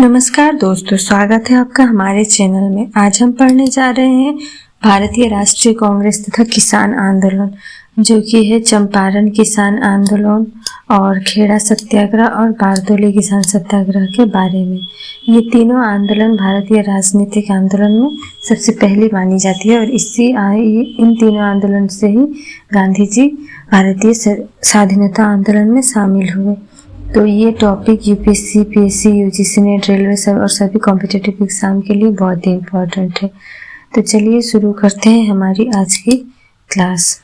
नमस्कार दोस्तों, स्वागत है आपका हमारे चैनल में। आज हम पढ़ने जा रहे हैं भारतीय राष्ट्रीय कांग्रेस तथा किसान आंदोलन, जो कि है चंपारण किसान आंदोलन और खेड़ा सत्याग्रह और बारदोली किसान सत्याग्रह के बारे में। ये तीनों आंदोलन भारतीय राजनीतिक आंदोलन में सबसे पहली मानी जाती है और इन तीनों आंदोलन से ही गांधी जी भारतीय स्वाधीनता आंदोलन में शामिल हुए। तो ये topic UPSC, PSC, UGC net, railway सब और सभी कॉम्पिटिटिव एग्जाम के लिए बहुत ही इम्पोर्टेंट है। तो चलिए शुरू करते हैं हमारी आज की क्लास।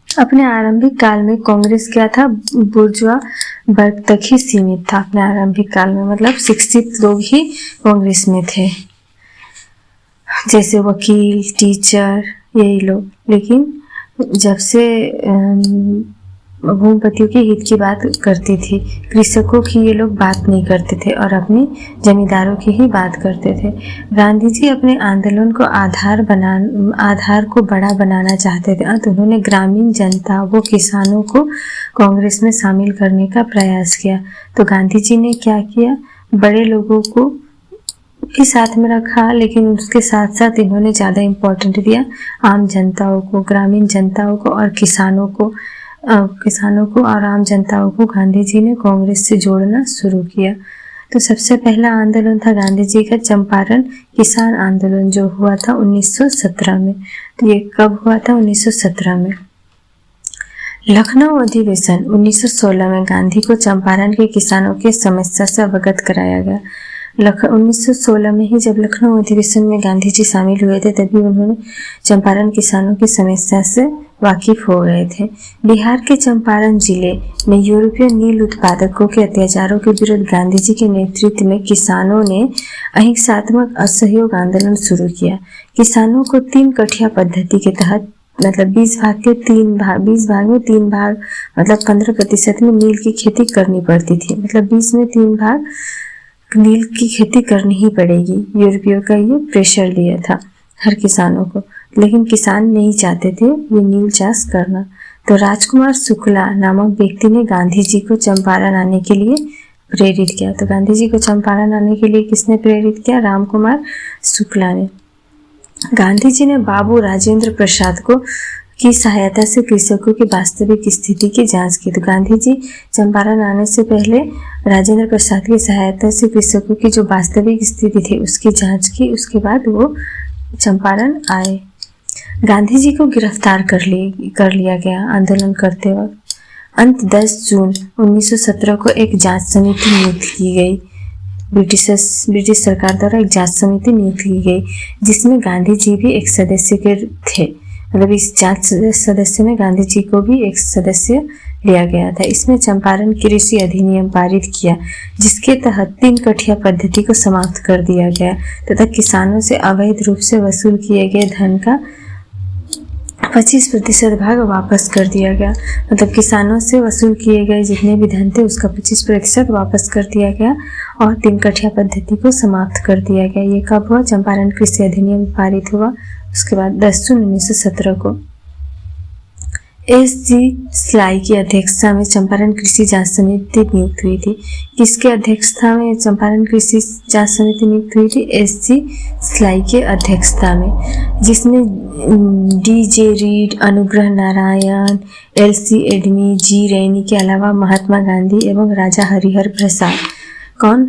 अपने आरंभिक काल में कांग्रेस क्या था, बुर्जुआ वर्ग तक ही सीमित था। अपने आरंभिक काल में मतलब शिक्षित लोग ही कांग्रेस में थे, जैसे वकील, टीचर, यही लोग। लेकिन जब से भूमिपतियों के हित की बात करती थी, कृषकों की ये लोग बात नहीं करते थे और अपनी जमींदारों की ही बात करते थे। गांधी जी अपने आंदोलन को आधार को बड़ा बनाना चाहते थे। तो उन्होंने ग्रामीण जनता व किसानों को कांग्रेस में शामिल करने का प्रयास किया। तो गांधी जी ने क्या किया, बड़े लोगों को भी साथ में रखा, लेकिन उसके साथ साथ इन्होंने ज़्यादा इम्पोर्टेंट दिया आम जनताओं को, ग्रामीण जनताओं को और किसानों को और आम जनताओं को गांधी जी ने कांग्रेस से जोड़ना शुरू किया। तो सबसे पहला आंदोलन था गांधी जी का चंपारण किसान आंदोलन, जो हुआ था 1917 में। तो ये कब हुआ था? 1917 में। लखनऊ अधिवेशन 1916 में गांधी को चंपारण के किसानों की समस्या से अवगत कराया गया। 1916 में ही जब लखनऊ अधिवेशन में गांधी जी शामिल हुए थे, तभी उन्होंने चंपारण किसानों की समस्या से वाकिफ हो गए थे। बिहार के चंपारण जिले में यूरोपीय नील उत्पादकों के अत्याचारों के विरुद्ध गांधी जी के नेतृत्व में किसानों ने अहिंसात्मक असहयोग आंदोलन शुरू किया। किसानों को 3 कठिया पद्धति के तहत मतलब 20 भाग में 3 भाग मतलब 15% में नील की खेती करनी पड़ती थी। मतलब 20 में 3 भाग नील की खेती करनी ही पड़ेगी। यूरोपियों का ये प्रेशर दिया था हर किसानों को, लेकिन किसान नहीं चाहते थे ये नील चाष करना। तो राजकुमार शुक्ला नामक व्यक्ति ने गांधी जी को चंपारण आने के लिए प्रेरित किया। तो गांधी जी को चंपारण आने के लिए किसने प्रेरित किया? रामकुमार शुक्ला ने। गांधी जी ने बाबू राजेंद्र प्रसाद की सहायता से कृषकों की वास्तविक स्थिति की जांच की। तो गांधी जी चंपारण आने से पहले राजेंद्र प्रसाद की सहायता से कृषकों की जो वास्तविक स्थिति थी उसकी जांच की। उसके बाद वो चंपारण आए। गांधी जी को गिरफ्तार कर लिया गया आंदोलन करते वक्त। अंत 10 जून 1917 को एक जांच समिति नियुक्त की गई। ब्रिटिश सरकार द्वारा एक जांच समिति नियुक्त की गई, जिसमें गांधी जी भी एक सदस्य के थे। मतलब इस जांच सदस्य में गांधी जी को भी एक सदस्य लिया गया था। इसमें चंपारण कृषि अधिनियम पारित किया, जिसके तहत 3 कठिया पद्धति को समाप्त कर दिया गया तथा किसानों से अवैध रूप से वसूल किए गए धन का 25% भाग वापस कर दिया गया। मतलब किसानों से वसूल किए गए जितने भी धन थे उसका 25% वापस कर दिया गया और 3 कठिया पद्धति को समाप्त कर दिया गया। ये कब हुआ? चंपारण कृषि अधिनियम पारित हुआ उसके बाद 10 जून 1917 को। एस.जी. स्लाई की अध्यक्षता में चंपारण कृषि जांच समिति नियुक्त हुई थी। किसके अध्यक्षता में चंपारण कृषि जांच समिति नियुक्त हुई थी? एस.जी. स्लाई के अध्यक्षता में, जिसमें DJ. Read, Anugrah Narayan, LC. एडमी, जी. रैनी के अलावा महात्मा गांधी एवं राजा हरिहर प्रसाद,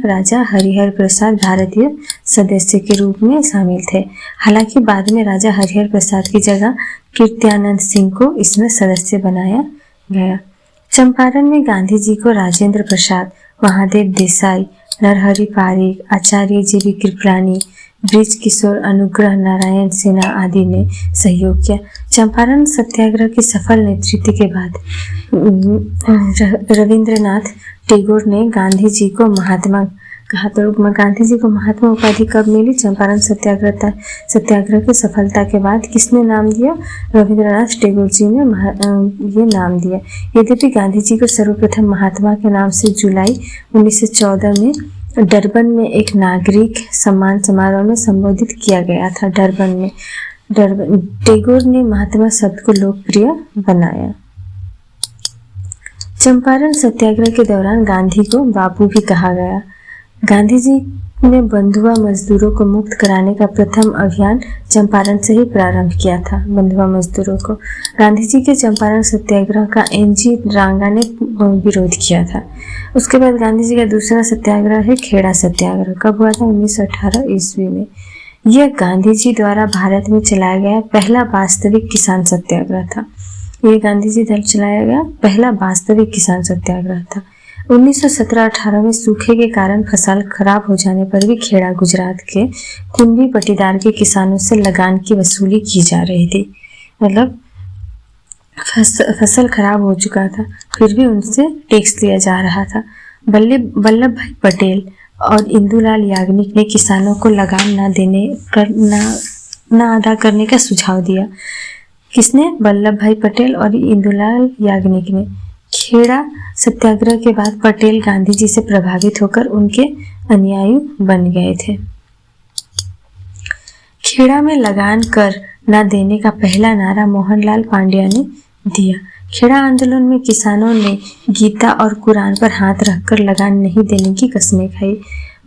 राजा हरिहर प्रसाद भारतीय सदस्य के रूप में शामिल थे। हालांकि बाद में राजा हरिहर प्रसाद की जगह कीर्त्यानंद सिंह को इसमें सदस्य बनाया गया। चंपारण में गांधी जी को राजेंद्र प्रसाद, महादेव देसाई, नरहरि पारिक, आचार्य जी.वी. कृपलानी, ब्रिज किशोर, अनुग्रह नारायण सिन्हा आदि ने सहयोग किया। चंपारण सत्याग्रह के सफल नेतृत्व के बाद रविंद्रनाथ टैगोर ने गांधी जी को महात्मा कहा। तो गांधी जी को महात्मा उपाधि कब मिली? चंपारण सत्याग्रह की सफलता के बाद किसने नाम दिया? रविंद्रनाथ टैगोर जी ने ये नाम दिया। यद्यपि गांधी जी को सर्वप्रथम महात्मा के नाम से जुलाई 1914 में डरबन में एक नागरिक सम्मान समारोह में संबोधित किया गया था। टैगोर ने महात्मा शब्द को लोकप्रिय बनाया। चंपारण सत्याग्रह के दौरान गांधी को बापू भी कहा गया। गांधी जी ने बंधुआ मजदूरों को मुक्त कराने का प्रथम अभियान चंपारण से ही प्रारंभ किया था। बंधुआ मजदूरों को गांधी जी के चंपारण सत्याग्रह का एनजी रांगा ने विरोध किया था। उसके बाद गांधी जी का दूसरा सत्याग्रह है खेड़ा सत्याग्रह। कब हुआ था? 1918 ईस्वी में। यह गांधी जी द्वारा भारत में चलाया गया पहला वास्तविक किसान सत्याग्रह था। ये गांधी जी द्वारा चलाया गया पहला वास्तविक किसान सत्याग्रह था। 1917-18 में सूखे के कारण फसल खराब हो जाने पर भी खेड़ा गुजरात के कुंभी पटीदार के किसानों से लगान की वसूली की जा रही थी। मतलब फसल खराब हो चुका था, फिर भी उनसे टैक्स लिया जा रहा था। वल्लभ भाई पटेल और इंदुलाल याग्निक ने किसानों को लगान न अदा करने का सुझाव दिया। किसने? वल्लभ भाई पटेल और इंदुलाल याग्निक ने। खेड़ा सत्याग्रह के बाद पटेल गांधी जी से प्रभावित होकर उनके अनुयायी बन गए थे। खेड़ा में लगान कर न देने का पहला नारा मोहनलाल पांड्या ने दिया। खेड़ा आंदोलन में किसानों ने गीता और कुरान पर हाथ रखकर लगान नहीं देने की कस्में खाई।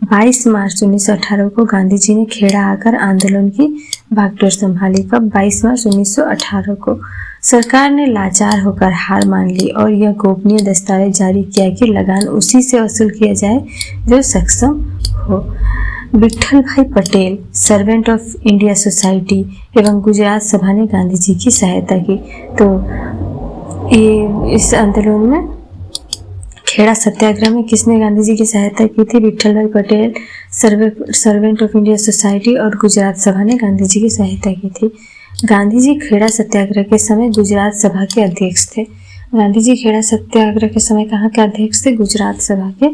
22 मार्च 1918 को गांधी जी ने खेड़ा आकर आंदोलन की भागडोर संभाली। कब? 22 मार्च 1918 को। सरकार ने लाचार होकर हार मान ली और यह गोपनीय दस्तावेज जारी किया कि लगान उसी से वसूल किया जाए जो सक्षम हो। विट्ठल भाई Patel, servant of India society एवं गुजरात सभा ने गांधी जी की सहायता की। तो ये इस आंदोलन में खेड़ा सत्याग्रह में किसने गांधी जी की सहायता की थी? विट्ठल भाई Patel, servant of India society और गुजरात सभा ने गांधी जी की सहायता की थी। गांधी जी खेड़ा सत्याग्रह के समय गुजरात सभा के अध्यक्ष थे। गांधी जी खेड़ा सत्याग्रह के समय कहाँ के अध्यक्ष थे? गुजरात सभा के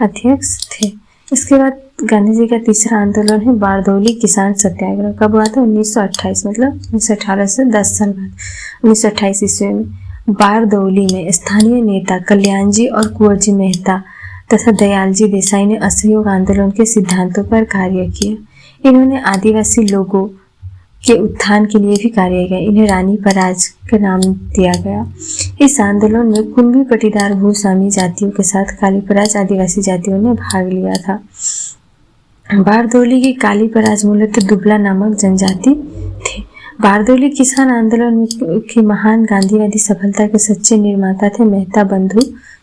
अध्यक्ष थे। इसके बाद गांधी जी का तीसरा आंदोलन है बारदौली किसान सत्याग्रह। कब हुआ था? 1928, मतलब 1918 से 10 साल बाद 1928 ईस्वी में। बारदौली में स्थानीय नेता कल्याण जी और कुंवर जी मेहता तथा दयाल जी देसाई ने असहयोग आंदोलन के सिद्धांतों पर कार्य किया। इन्होंने आदिवासी लोगों के उत्थान के लिए भी कार्य किया। इन्हें रानी पराज का नाम दिया गया। इस आंदोलन में कुंभी पटीदार भूस्वामी जातियों के साथ कालीपराज आदिवासी जातियों ने भाग लिया था। बारदौली की कालीपराज मूलतः दुबला नामक जनजाति थे। बारदौली किसान आंदोलन की महान गांधीवादी सफलता के सच्चे निर्माता थे मेहता बंधु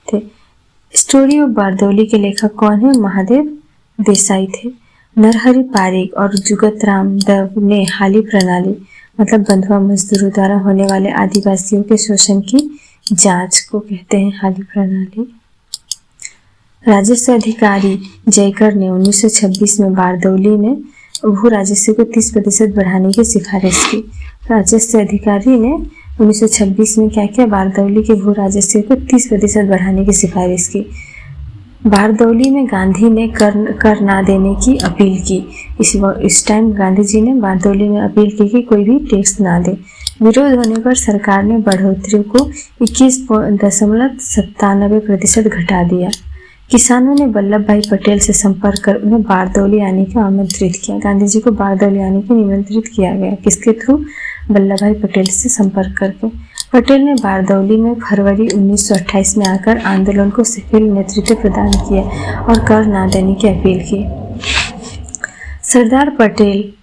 थे। स्टोरी ऑफ बारदौली के लेखक कौन है? महादेव देसाई थे। नरहरि पारिक और जुगत राम दव ने हाली प्रणाली, मतलब बंधुआ मजदूरों द्वारा होने वाले आदिवासियों के शोषण की जांच को कहते हैं हाली प्रणाली। राजस्व अधिकारी जयकर ने 1926 में बारदौली में भू राजस्व को 30% बढ़ाने की सिफारिश की। राजस्व अधिकारी ने 1926 में क्या किया? बारदौली के भू राजस्व को 30% बढ़ाने की सिफारिश की। बारदौली में गांधी ने कर ना देने की अपील की। इस टाइम गांधी जी ने बारदौली में अपील की कि कोई भी टैक्स ना दे। विरोध होने पर सरकार ने बढ़ोतरी को 21.97% घटा दिया। किसानों ने वल्लभ भाई पटेल से संपर्क कर उन्हें बारदौली आने का आमंत्रित किया। गांधी जी को बारदौली आने के निमंत्रित किया गया। किसके थ्रू? वल्लभ भाई पटेल से संपर्क करके। पटेल ने बारदौली में फरवरी 1928 में आकर आंदोलन को सफल नेतृत्व प्रदान किया और कर ना देने की अपील की। सरदार पटेल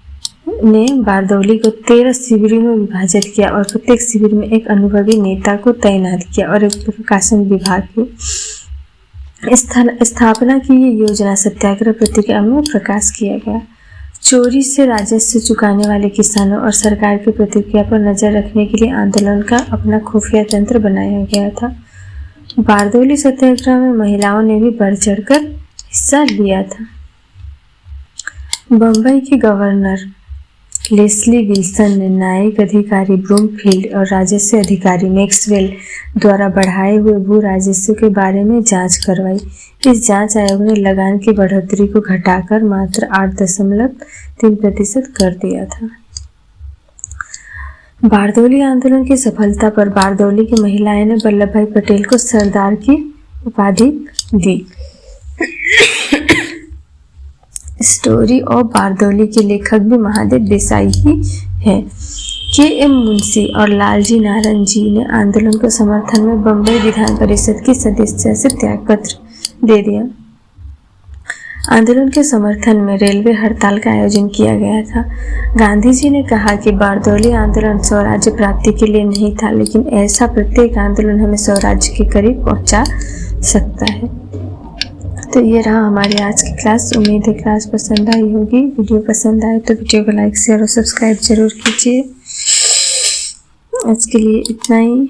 ने बारदौली को 13 शिविरों में विभाजित किया और प्रत्येक शिविर में एक अनुभवी नेता को तैनात किया और एक प्रकाशन विभाग की स्थापना की। ये योजना सत्याग्रह पत्रिका में प्रकाश किया गया। चोरी से राजस्व चुकाने वाले किसानों और सरकार की प्रतिक्रिया पर नजर रखने के लिए आंदोलन का अपना खुफिया तंत्र बनाया गया था। बारदौली सत्याग्रह में महिलाओं ने भी बढ़ चढ़कर हिस्सा लिया था। बम्बई के गवर्नर लेस्ली विल्सन ने न्यायिक अधिकारी ब्रूमफील्ड और राजस्व अधिकारी मैक्सवेल द्वारा बढ़ाए हुए भू राजस्व के बारे में जांच करवाई। इस जांच आयोग ने लगान की बढ़ोतरी को घटाकर मात्र 8.3% कर दिया था। बारदौली आंदोलन की सफलता पर बारदौली की महिलाएं ने वल्लभ भाई पटेल को सरदार की उपाधि दी। स्टोरी ऑफ बारदौली के लेखक भी महादेव देसाई ही हैं। के.एम. मुंशी और लालजी नारायण जी ने आंदोलन के समर्थन में बम्बई विधान परिषद की सदस्यता से त्याग पत्र दे दिया। आंदोलन के समर्थन में रेलवे हड़ताल का आयोजन किया गया था। गांधी जी ने कहा कि बारदौली आंदोलन स्वराज्य प्राप्ति के लिए नहीं था, लेकिन ऐसा प्रत्येक आंदोलन हमें स्वराज्य के करीब पहुंचा सकता है। तो ये रहा हमारी आज की क्लास। उम्मीद है क्लास पसंद आई होगी। वीडियो पसंद आए तो वीडियो को लाइक शेयर और सब्सक्राइब जरूर कीजिए। आज के लिए इतना ही।